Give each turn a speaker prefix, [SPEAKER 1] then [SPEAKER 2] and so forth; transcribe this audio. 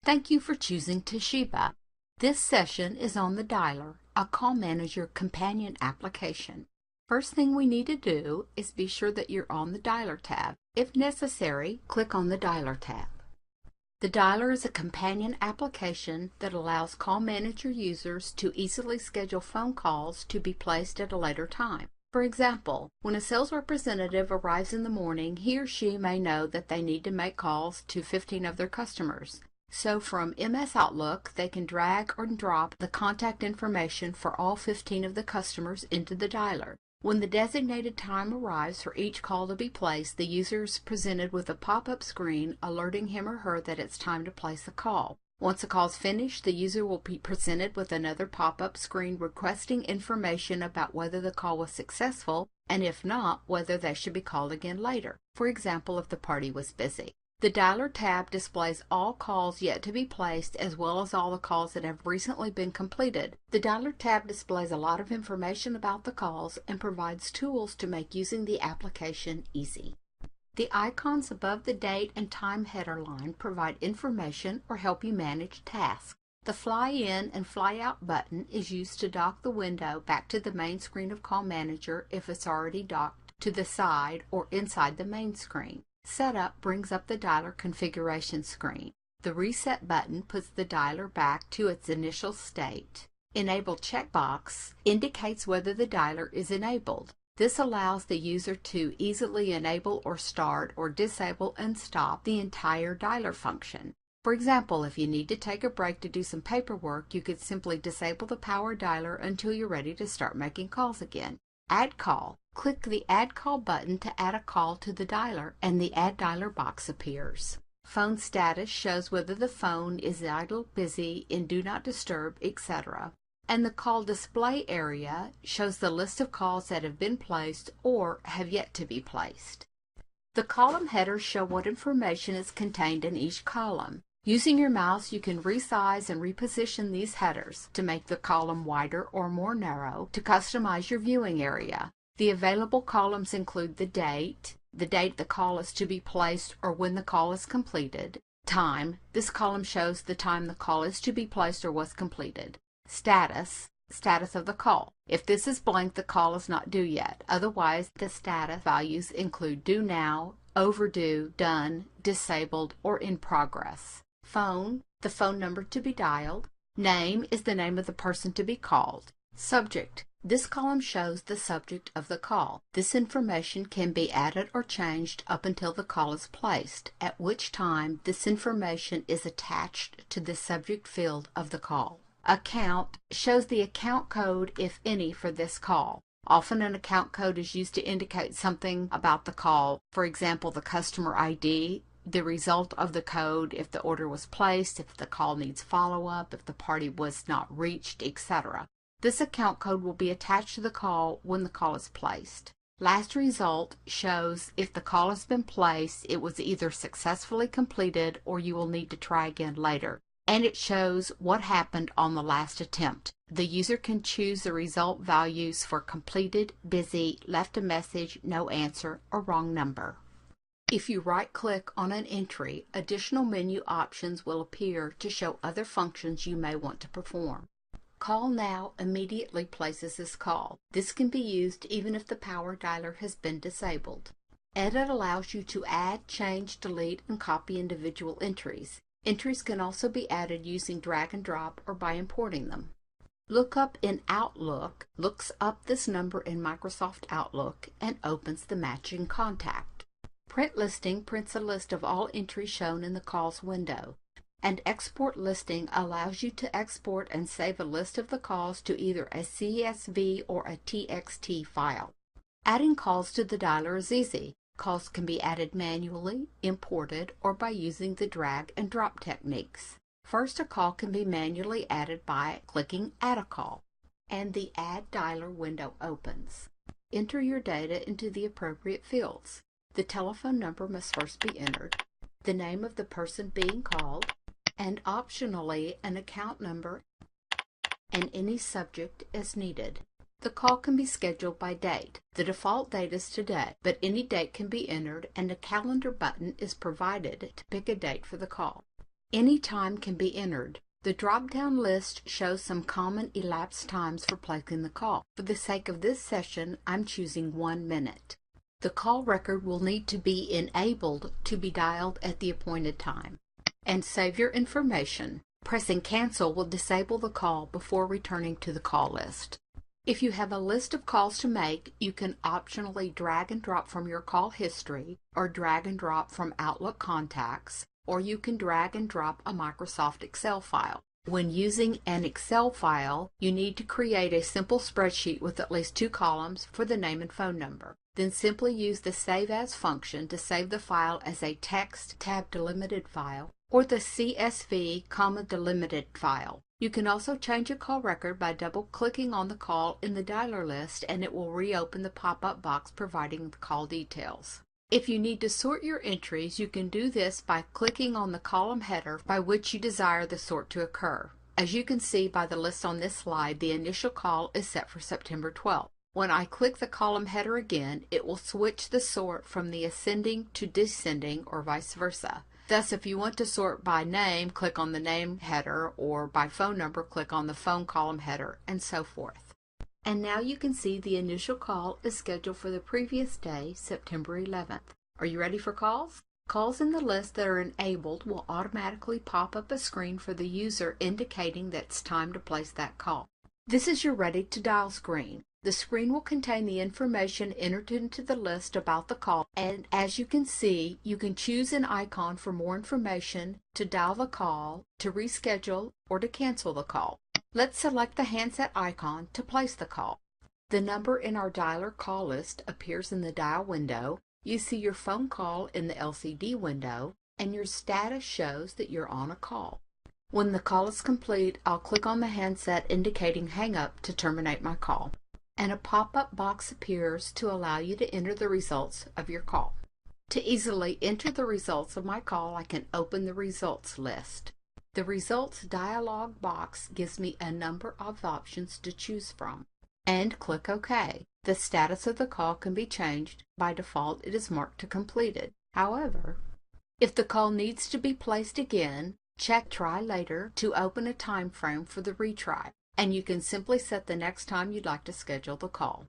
[SPEAKER 1] Thank you for choosing Toshiba. This session is on the Dialer, a call manager companion application. First thing we need to do is be sure that you're on the Dialer tab. If necessary, click on the Dialer tab. The Dialer is a companion application that allows call manager users to easily schedule phone calls to be placed at a later time. For example, when a sales representative arrives in the morning, he or she may know that they need to make calls to 15 of their customers. So from MS Outlook, they can drag or drop the contact information for all 15 of the customers into the Dialer. When the designated time arrives for each call to be placed, the user is presented with a pop-up screen alerting him or her that it's time to place a call. Once a call is finished, the user will be presented with another pop-up screen requesting information about whether the call was successful, and if not, whether they should be called again later. For example, if the party was busy. The Dialer tab displays all calls yet to be placed as well as all the calls that have recently been completed. The Dialer tab displays a lot of information about the calls and provides tools to make using the application easy. The icons above the date and time header line provide information or help you manage tasks. The Fly In and Fly Out button is used to dock the window back to the main screen of Call Manager if it's already docked to the side or inside the main screen. Setup brings up the Dialer configuration screen. The Reset button puts the Dialer back to its initial state. Enable checkbox indicates whether the Dialer is enabled. This allows the user to easily enable or start or disable and stop the entire Dialer function. For example, if you need to take a break to do some paperwork, you could simply disable the Power Dialer until you're ready to start making calls again. Add call. Click the Add Call button to add a call to the Dialer, and the Add Dialer box appears. Phone status shows whether the phone is idle, busy, in Do Not Disturb, etc. And the Call Display area shows the list of calls that have been placed or have yet to be placed. The column headers show what information is contained in each column. Using your mouse, you can resize and reposition these headers to make the column wider or more narrow to customize your viewing area. The available columns include the date the call is to be placed or when the call is completed, time, this column shows the time the call is to be placed or was completed, status of the call. If this is blank, the call is not due yet. Otherwise, the status values include due now, overdue, done, disabled, or in progress. Phone, the phone number to be dialed. Name is the name of the person to be called. Subject, this column shows the subject of the call. This information can be added or changed up until the call is placed, at which time this information is attached to the subject field of the call. Account shows the account code, if any, for this call. Often an account code is used to indicate something about the call. For example, the customer ID, the result of the code, if the order was placed, if the call needs follow-up, if the party was not reached, etc. This account code will be attached to the call when the call is placed. Last result shows if the call has been placed, it was either successfully completed or you will need to try again later. And it shows what happened on the last attempt. The user can choose the result values for completed, busy, left a message, no answer, or wrong number. If you right-click on an entry, additional menu options will appear to show other functions you may want to perform. Call Now immediately places this call. This can be used even if the Power Dialer has been disabled. Edit allows you to add, change, delete, and copy individual entries. Entries can also be added using drag and drop or by importing them. Lookup in Outlook looks up this number in Microsoft Outlook and opens the matching contact. Print Listing prints a list of all entries shown in the calls window. And Export Listing allows you to export and save a list of the calls to either a CSV or a TXT file. Adding calls to the Dialer is easy. Calls can be added manually, imported, or by using the drag and drop techniques. First, a call can be manually added by clicking Add a Call, and the Add Dialer window opens. Enter your data into the appropriate fields. The telephone number must first be entered, the name of the person being called, and optionally an account number and any subject as needed. The call can be scheduled by date. The default date is today, but any date can be entered and a calendar button is provided to pick a date for the call. Any time can be entered. The drop-down list shows some common elapsed times for placing the call. For the sake of this session, I'm choosing 1 minute. The call record will need to be enabled to be dialed at the appointed time. And save your information. Pressing cancel will disable the call before returning to the call list. If you have a list of calls to make, you can optionally drag and drop from your call history, or drag and drop from Outlook contacts, or you can drag and drop a Microsoft Excel file. When using an Excel file, you need to create a simple spreadsheet with at least 2 columns for the name and phone number. Then simply use the Save As function to save the file as a text tab delimited file or the CSV comma delimited file. You can also change a call record by double-clicking on the call in the dialer list, and it will reopen the pop-up box providing the call details. If you need to sort your entries, you can do this by clicking on the column header by which you desire the sort to occur. As you can see by the list on this slide, the initial call is set for September 12th. When I click the column header again, it will switch the sort from the ascending to descending or vice versa. Thus, if you want to sort by name, click on the name header, or by phone number, click on the phone column header, and so forth. And now you can see the initial call is scheduled for the previous day, September 11th. Are you ready for calls? Calls in the list that are enabled will automatically pop up a screen for the user indicating that it's time to place that call. This is your Ready to Dial screen. The screen will contain the information entered into the list about the call, and as you can see, you can choose an icon for more information, to dial the call, to reschedule, or to cancel the call. Let's select the handset icon to place the call. The number in our dialer call list appears in the dial window. You see your phone call in the LCD window, and your status shows that you're on a call. When the call is complete, I'll click on the handset indicating hang up to terminate my call, and a pop-up box appears to allow you to enter the results of your call. To easily enter the results of my call, I can open the results list. The results dialog box gives me a number of options to choose from, and click OK. The status of the call can be changed. By default, it is marked to completed. However, if the call needs to be placed again, check Try Later to open a time frame for the retry, and you can simply set the next time you'd like to schedule the call.